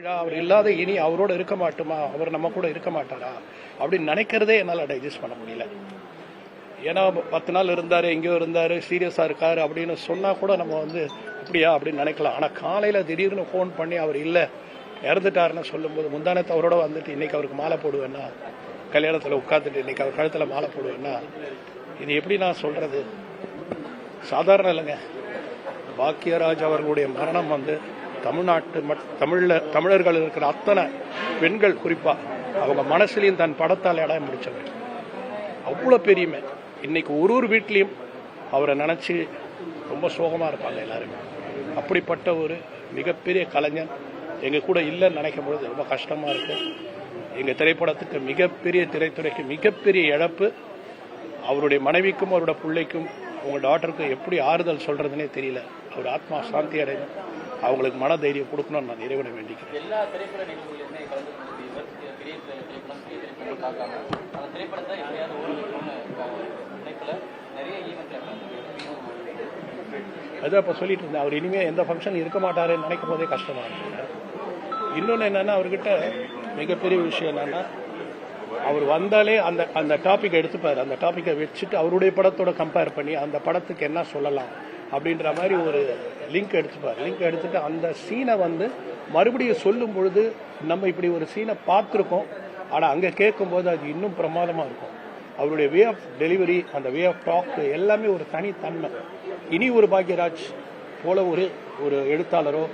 விழா, அவர் இல்லாத இனி அவரோட இருக்க மாட்டோமா, அவர் நம்ம கூட இருக்க மாட்டாரா அப்படின்னு நினைக்கிறதே என்னால் டைஜஸ்ட் பண்ண முடியல. ஏன்னா 10 நாள் இருந்தார், எங்கேயோ இருந்தார், சீரியஸாக இருக்காரு அப்படின்னு சொன்னால் கூட நம்ம அப்படியா அப்படின்னு நினைக்கலாம். ஆனால் காலையில் திடீர்னு ஃபோன் பண்ணி அவர் இல்லை இறந்துட்டாருன்னு சொல்லும்போது, முந்தானத்தை அவரோட வந்துட்டு இன்னைக்கு அவருக்கு மாலை போடுவேன்னா, கல்யாணத்தில் உட்காந்துட்டு இன்னைக்கு அவர் கழுத்தில் மாலை போடுவேன்னா, இது எப்படி நான் சொல்கிறது? சாதாரண இல்லைங்க. பாக்கியராஜ் அவர்களுடைய மரணம் தமிழர்கள் இருக்கிற அத்தனை பெண்கள் குறிப்பாக அவங்க மனசுலையும் தன் படத்தால் இடம் முடிச்சவர். அவ்வளோ பெரியமை. இன்னைக்கு ஒரு வீட்லேயும் அவரை நினச்சி ரொம்ப சோகமாக இருப்பாங்க எல்லாருமே. அப்படிப்பட்ட ஒரு மிகப்பெரிய கலைஞன் எங்கள் கூட இல்லைன்னு நினைக்கும் பொழுது ரொம்ப கஷ்டமாக இருக்கு. எங்கள் திரைப்படத்துக்கு மிகப்பெரிய திரைத்துறைக்கு மிகப்பெரிய இழப்பு. அவருடைய மனைவிக்கும் அவரோட பிள்ளைக்கும் உங்கள் டாக்டருக்கும் எப்படி ஆறுதல் சொல்கிறதுனே தெரியல. அவர் ஆத்மா சாந்தி அடையணும், அவங்களுக்கு மன தைரியம் கொடுக்கணும்னு நான் இறைவனை வேண்டிக்கிறேன். எல்லா திரைப்பட நிகழ்வுகளுமே அதான் இப்போ சொல்லிட்டு இருந்தேன். அவர் இனிமேல் எந்த ஃபங்க்ஷன் இருக்க மாட்டாருன்னு நினைக்கும் போதே கஷ்டமாக இருக்கு. இன்னொன்று என்னென்னா, அவர்கிட்ட மிகப்பெரிய விஷயம் என்னென்னா, அவர் வந்தாலே அந்த டாப்பிக்கை எடுத்துப்பார். அந்த டாப்பிக்கை வச்சுட்டு அவருடைய படத்தோட கம்பேர் பண்ணி அந்த படத்துக்கு என்ன சொல்லலாம் அப்படின்ற மாதிரி ஒரு லிங்க் எடுத்துப்பார். லிங்க் எடுத்துட்டு அந்த சீனை மறுபடியும் சொல்லும் பொழுது, நம்ம இப்படி ஒரு சீனை பார்த்துருக்கோம், ஆனால் அங்கே கேட்கும்போது அது இன்னும் பிரமாதமாக இருக்கும். அவருடைய வே ஆஃப் டெலிவரி, அந்த வே ஆஃப் டாக் எல்லாமே ஒரு தனித்தன்மை. இனி ஒரு பாக்யராஜ் போல ஒரு எழுத்தாளரோ,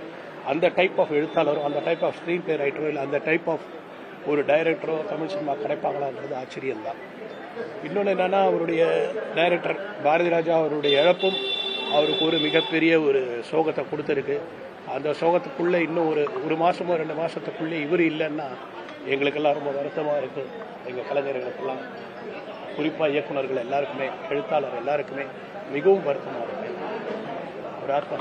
அந்த டைப் ஆஃப் எழுத்தாளரோ, அந்த டைப் ஆஃப் ஸ்க்ரீன் பிளே ரைட்டரோ, இல்லை அந்த டைப் ஆஃப் ஒரு டைரக்டரோ தமிழ் சினிமா கிடைப்பாங்களான்றது ஆச்சரியம்தான். இன்னொன்று என்னென்னா, அவருடைய டைரக்டர் பாரதி ராஜா அவருடைய இழப்பும் அவருக்கு ஒரு மிகப்பெரிய ஒரு சோகத்தை கொடுத்துருக்கு. அந்த சோகத்துக்குள்ளே இன்னும் ஒரு மாதமோ 2 மாதத்துக்குள்ளே இவர் இல்லைன்னா எங்களுக்கெல்லாம் ரொம்ப வருத்தமாக இருக்குது. எங்கள் கலைஞர்களுக்கெல்லாம், குறிப்பாக இயக்குநர்கள் எல்லாருக்குமே, எழுத்தாளர் எல்லாருக்குமே மிகவும் வருத்தமாக இருக்குது. ஒரு ஆத்மா